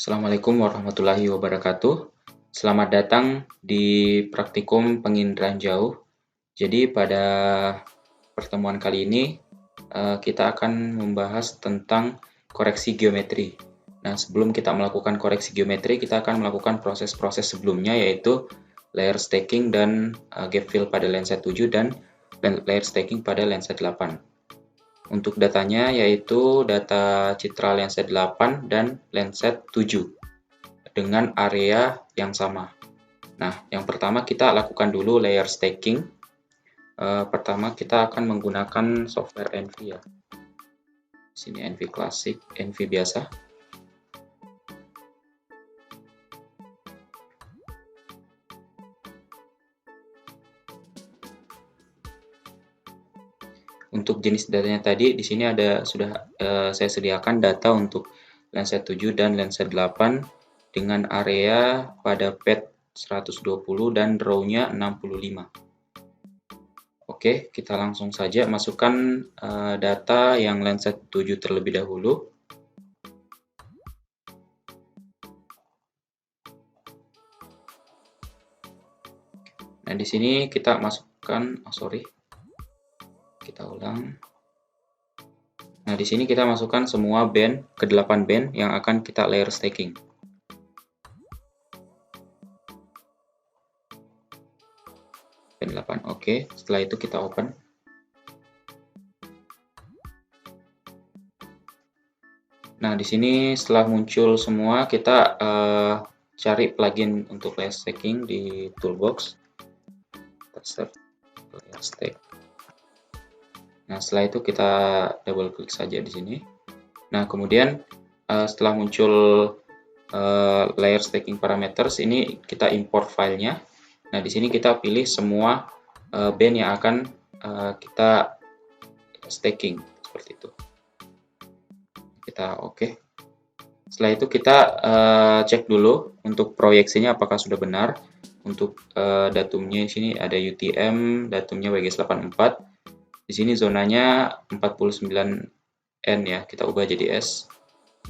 Assalamualaikum warahmatullahi wabarakatuh. Selamat datang di praktikum penginderaan jauh. Jadi pada pertemuan kali ini kita akan membahas tentang koreksi geometri. Nah, sebelum kita melakukan koreksi geometri, kita akan melakukan proses-proses sebelumnya, yaitu layer stacking dan gap fill pada lensa 7 dan layer stacking pada lensa 8. Untuk datanya yaitu data citra lensa 8 dan lensa 7 dengan area yang sama. Nah, yang pertama kita lakukan dulu layer stacking. Pertama kita akan menggunakan software Envy ya. Sini Envy Classic, Envy biasa. Untuk jenis datanya tadi di sini sudah saya sediakan data untuk lensa 7 dan lensa 8 dengan area pada pad 120 dan row-nya 65. Oke, kita langsung saja masukkan data yang lensa 7 terlebih dahulu. Nah, di sini kita masukkan, kita ulang. Nah, di sini kita masukkan semua band, ke-8 band yang akan kita layer stacking. Band 8, oke. Setelah itu kita open. Nah, di sini setelah muncul semua, kita cari plugin untuk layer stacking di toolbox. Search layer stack. Nah, setelah itu kita double klik saja di sini. Nah, kemudian setelah muncul layer stacking parameters, ini kita import filenya. Nah, di sini kita pilih semua band yang akan kita stacking seperti itu. Kita oke. Setelah itu kita cek dulu untuk proyeksinya apakah sudah benar. Untuk datumnya di sini ada UTM, datumnya WGS84. Di sini zonanya 49N ya, kita ubah jadi S.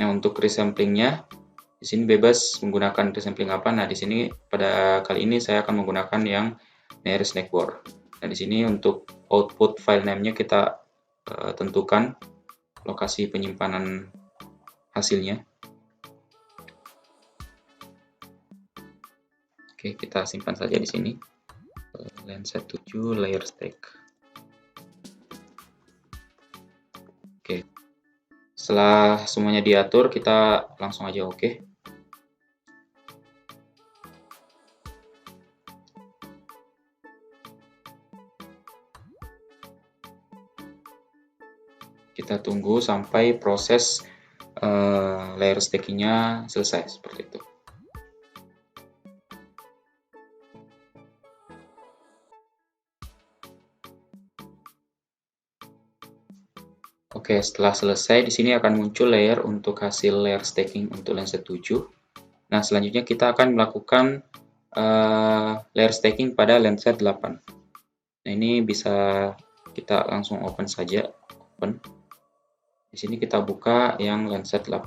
Nah, untuk resamplingnya di sini bebas menggunakan resampling apa. Nah, di sini pada kali ini saya akan menggunakan yang nearest neighbor. Nah, di sini untuk output file name-nya kita tentukan lokasi penyimpanan hasilnya. Oke, kita simpan saja di sini. Lensa 7 layer stack. Oke. Setelah semuanya diatur, kita langsung aja oke. Kita tunggu sampai proses layer stacking-nya selesai seperti itu. Oke, setelah selesai di sini akan muncul layer untuk hasil layer stacking untuk lensa 7. Nah, selanjutnya kita akan melakukan layer stacking pada lensa 8. Nah, ini bisa kita langsung open saja. Open. Di sini kita buka yang lensa 8.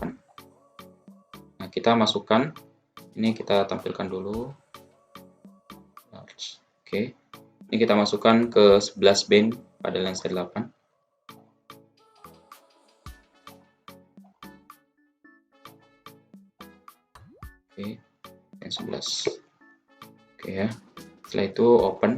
Nah, kita masukkan, ini kita tampilkan dulu. Oke. Ini kita masukkan ke 11 band pada lensa 8. Oke, yang 11. Oke ya. Setelah itu open.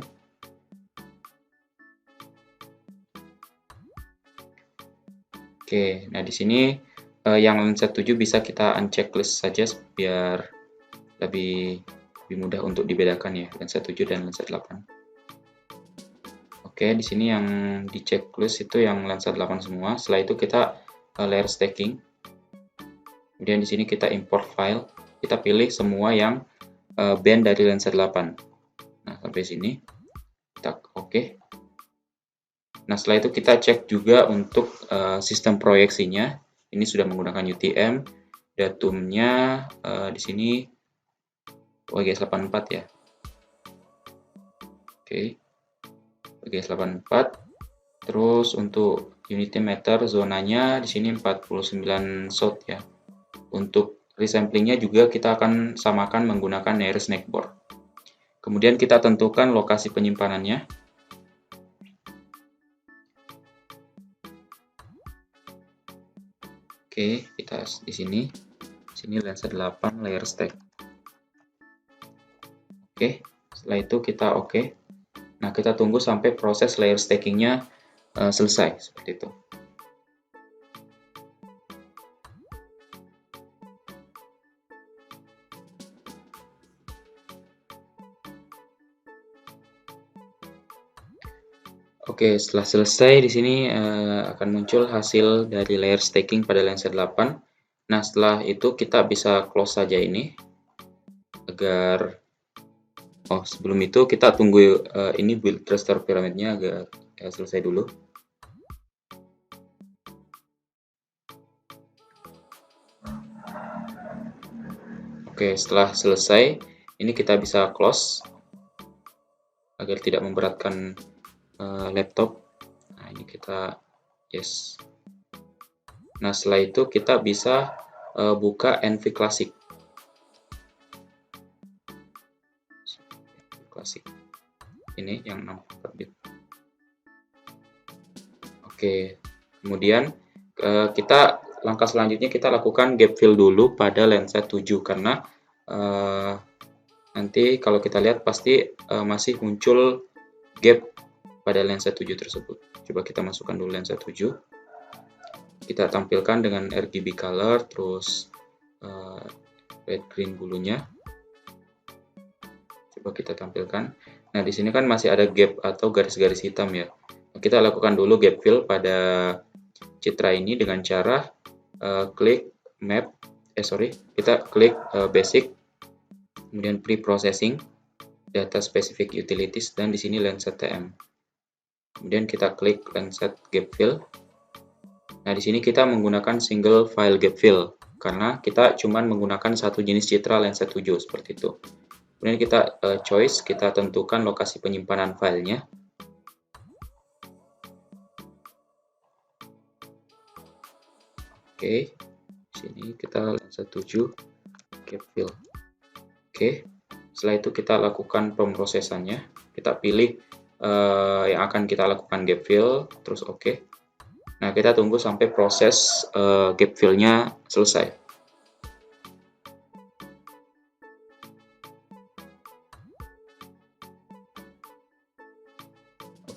Oke, nah di sini yang lensa 7 bisa kita unchecklist saja biar lebih mudah untuk dibedakan ya, lensa 7 dan lensa 8. Oke, di sini yang di checklist itu yang lensa 8 semua. Setelah itu kita layer stacking. Kemudian di sini kita import file. Kita pilih semua yang band dari lensa 8. Nah, sampai sini. Kita oke. Nah, setelah itu kita cek juga untuk sistem proyeksinya. Ini sudah menggunakan UTM. Datumnya di sini WGS84 ya. Oke. WGS84. Terus untuk unity meter zonanya di sini 49 shot ya. Untuk Resamplingnya juga kita akan samakan menggunakan Near Snackboard. Kemudian kita tentukan lokasi penyimpanannya. Oke, kita di sini. Sini lensa 8 layer stack. Oke, setelah itu kita oke. Nah, kita tunggu sampai proses layer stackingnya selesai, seperti itu. Oke, setelah selesai di sini akan muncul hasil dari layer stacking pada lensa 8. Nah, setelah itu kita bisa close saja ini agar sebelum itu kita tunggu ini build raster pyramidnya agar selesai dulu. Oke, setelah selesai ini kita bisa close agar tidak memberatkan laptop. Nah, ini kita yes. Nah, setelah itu kita bisa buka NV Classic. Ini yang 64 bit. Oke, kemudian kita langkah selanjutnya kita lakukan gap fill dulu pada lensa 7 karena nanti kalau kita lihat pasti masih muncul gap pada lensa 7 tersebut. Coba kita masukkan dulu lensa 7. Kita tampilkan dengan RGB color, terus red green bulunya. Coba kita tampilkan. Nah, di sini kan masih ada gap atau garis-garis hitam ya. Kita lakukan dulu gap fill pada citra ini dengan cara klik map, kita klik basic, kemudian pre-processing, data specific utilities, dan di sini Lenset TM. Kemudian kita klik Lenset gap fill. Nah, di sini kita menggunakan single file gap fill karena kita cuma menggunakan satu jenis citra Lenset 7 seperti itu. Kemudian kita choice, kita tentukan lokasi penyimpanan filenya. Oke, sini kita lensa 7 gap fill. Oke, setelah itu kita lakukan pemrosesannya. Kita pilih yang akan kita lakukan gap fill, terus oke. Nah, kita tunggu sampai proses gap fill-nya selesai.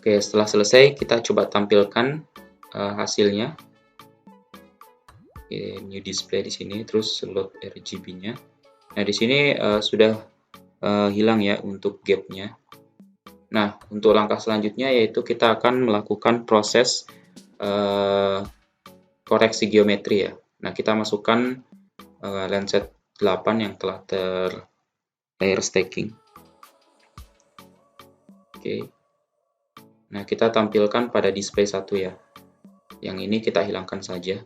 Oke, setelah selesai kita coba tampilkan hasilnya. New display di sini, terus load RGB-nya. Nah, di sini sudah hilang ya untuk gap-nya. Nah, untuk langkah selanjutnya yaitu kita akan melakukan proses koreksi geometri ya. Nah, kita masukkan Lenset 8 yang telah layer stacking. Oke. Nah, kita tampilkan pada display 1 ya. Yang ini kita hilangkan saja.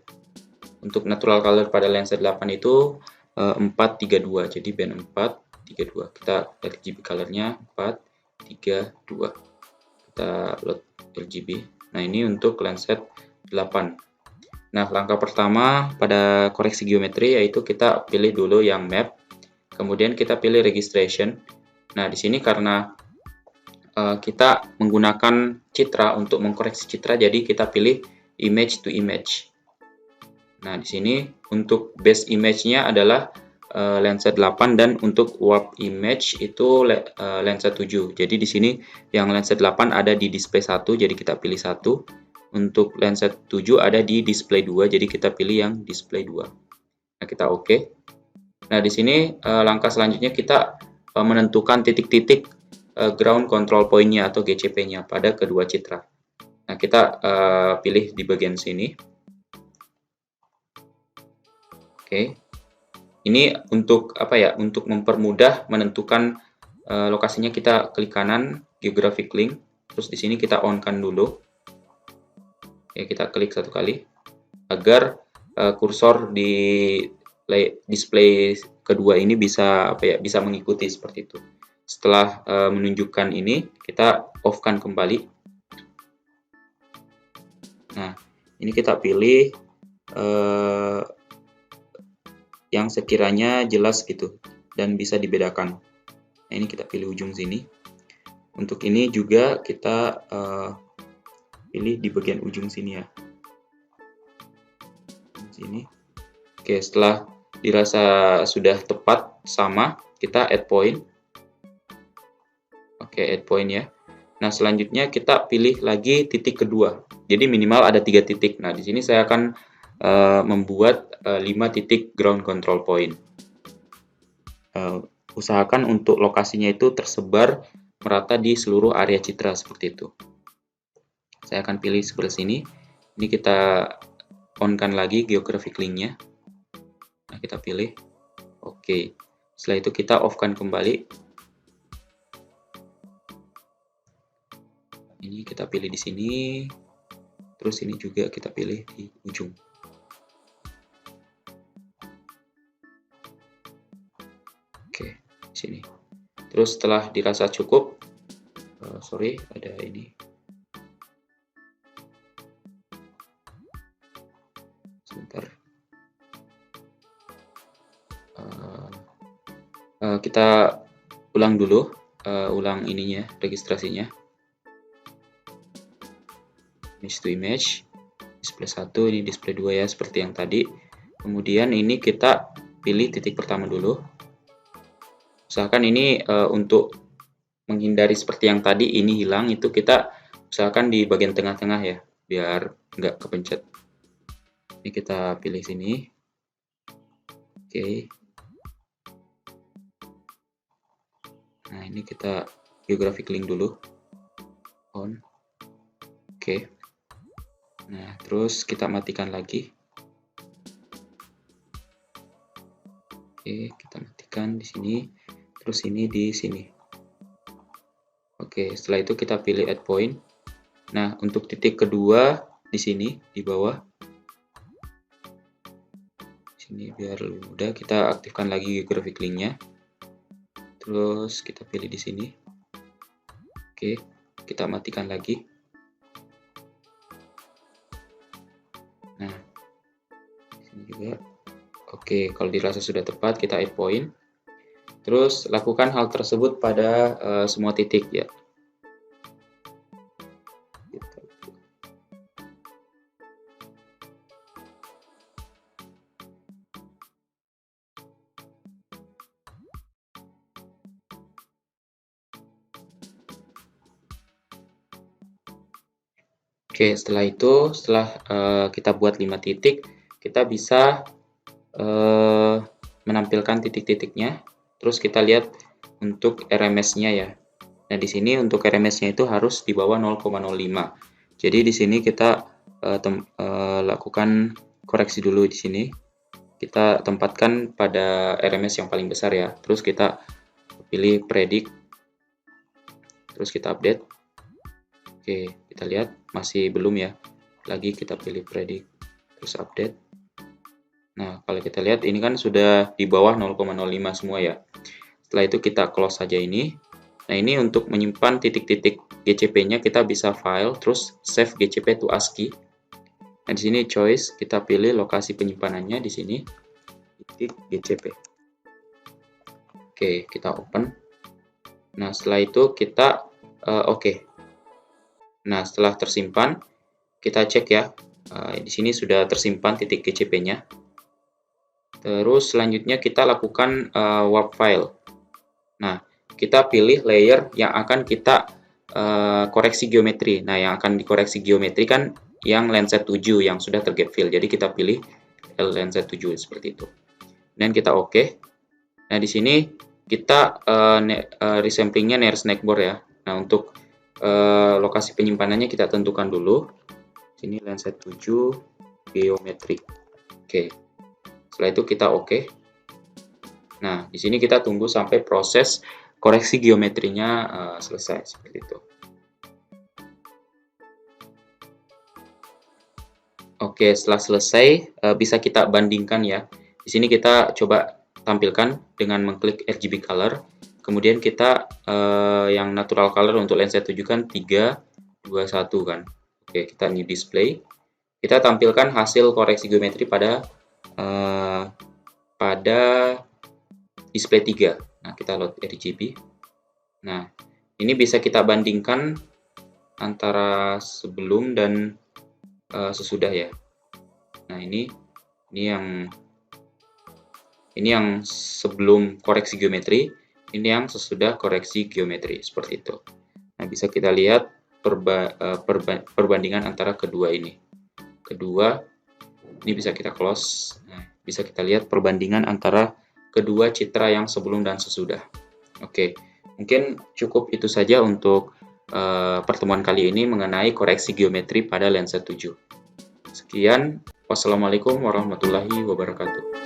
Untuk natural color pada Lenset 8 itu 432. Jadi band 432. Kita RGB colornya 432. Kita load RGB. Nah, ini untuk Lenset 8. Nah, langkah pertama pada koreksi geometri yaitu kita pilih dulu yang map. Kemudian kita pilih registration. Nah, di sini karena kita menggunakan citra untuk mengkoreksi citra, jadi kita pilih image to image. Nah, di sini untuk base image-nya adalah lensa 8 dan untuk warp image itu lensa 7. Jadi di sini yang lensa 8 ada di display 1, jadi kita pilih 1. Untuk lensa 7 ada di display 2, jadi kita pilih yang display 2. Nah, kita oke. Nah, di sini langkah selanjutnya kita menentukan titik-titik ground control point-nya atau GCP-nya pada kedua citra. Nah, kita pilih di bagian sini. Oke. Ini untuk apa ya? Untuk mempermudah menentukan lokasinya, kita klik kanan geographic link, terus di sini kita on-kan dulu. Oke, kita klik satu kali agar kursor di display kedua ini bisa apa ya? Bisa mengikuti seperti itu. Setelah menunjukkan ini, kita off-kan kembali. Nah, ini kita pilih yang sekiranya jelas gitu dan bisa dibedakan. Nah, ini kita pilih ujung sini. Untuk ini juga kita pilih di bagian ujung sini ya. Sini. Oke, setelah dirasa sudah tepat sama, kita add point. Oke, add point ya. Nah, selanjutnya kita pilih lagi titik kedua. Jadi minimal ada 3 titik. Nah, di sini saya akan membuat 5 titik ground control point. Usahakan untuk lokasinya itu tersebar merata di seluruh area citra seperti itu. Saya akan pilih sebelah sini. Ini kita on-kan lagi geographic link-nya. Nah, kita pilih. Oke. Setelah itu kita off-kan kembali. Ini kita pilih di sini. Terus ini juga kita pilih di ujung. Oke, di sini. Terus setelah dirasa cukup, sorry, ada ini. Sebentar. Kita ulang dulu, ulang ininya, registrasinya. Image to image, display 1, ini display 2 ya, seperti yang tadi. Kemudian ini kita pilih titik pertama dulu. Usahakan ini untuk menghindari seperti yang tadi, ini hilang, itu kita usahakan di bagian tengah-tengah ya, biar nggak kepencet. Ini kita pilih sini. Oke. Nah, ini kita geographic link dulu. On. Oke. Nah, terus kita matikan lagi. Oke, kita matikan di sini. Terus ini di sini. Oke, setelah itu kita pilih add point. Nah, untuk titik kedua di sini, di bawah. Di sini biar lebih mudah, kita aktifkan lagi geographic link-nya. Terus kita pilih di sini. Oke, kita matikan lagi. Nah, di sini juga. Oke, kalau dirasa sudah tepat, kita add point. Terus lakukan hal tersebut pada semua titik ya. Oke, setelah itu, setelah kita buat 5 titik, kita bisa menampilkan titik-titiknya. Terus kita lihat untuk RMS-nya ya. Nah, di sini untuk RMS-nya itu harus di bawah 0,05. Jadi di sini kita lakukan koreksi dulu di sini. Kita tempatkan pada RMS yang paling besar ya. Terus kita pilih predict. Terus kita update. Oke, kita lihat masih belum ya. Lagi kita pilih predict. Terus update. Nah, kalau kita lihat ini kan sudah di bawah 0,05 semua ya. Setelah itu kita close saja ini. Nah, ini untuk menyimpan titik-titik GCP-nya kita bisa file, terus save GCP to ASCII. Nah, di sini choice, kita pilih lokasi penyimpanannya di sini, titik GCP. Oke, kita open. Nah, setelah itu kita oke. Nah, setelah tersimpan, kita cek ya. Di sini sudah tersimpan titik GCP-nya. Terus selanjutnya kita lakukan warp file. Nah, kita pilih layer yang akan kita koreksi geometri. Nah, yang akan dikoreksi geometri kan yang Landsat 7 yang sudah tergap fill. Jadi kita pilih Landsat 7 seperti itu. Dan kita oke. Nah, di sini kita resamplingnya near snackboard ya. Nah, untuk lokasi penyimpanannya kita tentukan dulu. Sini Landsat 7 geometri. Oke. Setelah itu kita oke. Nah, di sini kita tunggu sampai proses koreksi geometrinya selesai seperti itu. Oke, setelah selesai bisa kita bandingkan ya. Di sini kita coba tampilkan dengan mengklik RGB color. Kemudian kita yang natural color untuk Landsat 7 kan 3, 2, 1 kan. Oke, kita new display. Kita tampilkan hasil koreksi geometri pada pada display 3. Nah, kita load RGB. Nah, ini bisa kita bandingkan antara sebelum dan sesudah ya. Nah, ini yang sebelum koreksi geometri, ini yang sesudah koreksi geometri, seperti itu. Nah, bisa kita lihat perbandingan antara kedua ini. Ini bisa kita close. Nah, bisa kita lihat perbandingan antara kedua citra yang sebelum dan sesudah. Oke, mungkin cukup itu saja untuk pertemuan kali ini mengenai koreksi geometri pada lensa 7. Sekian, wassalamualaikum warahmatullahi wabarakatuh.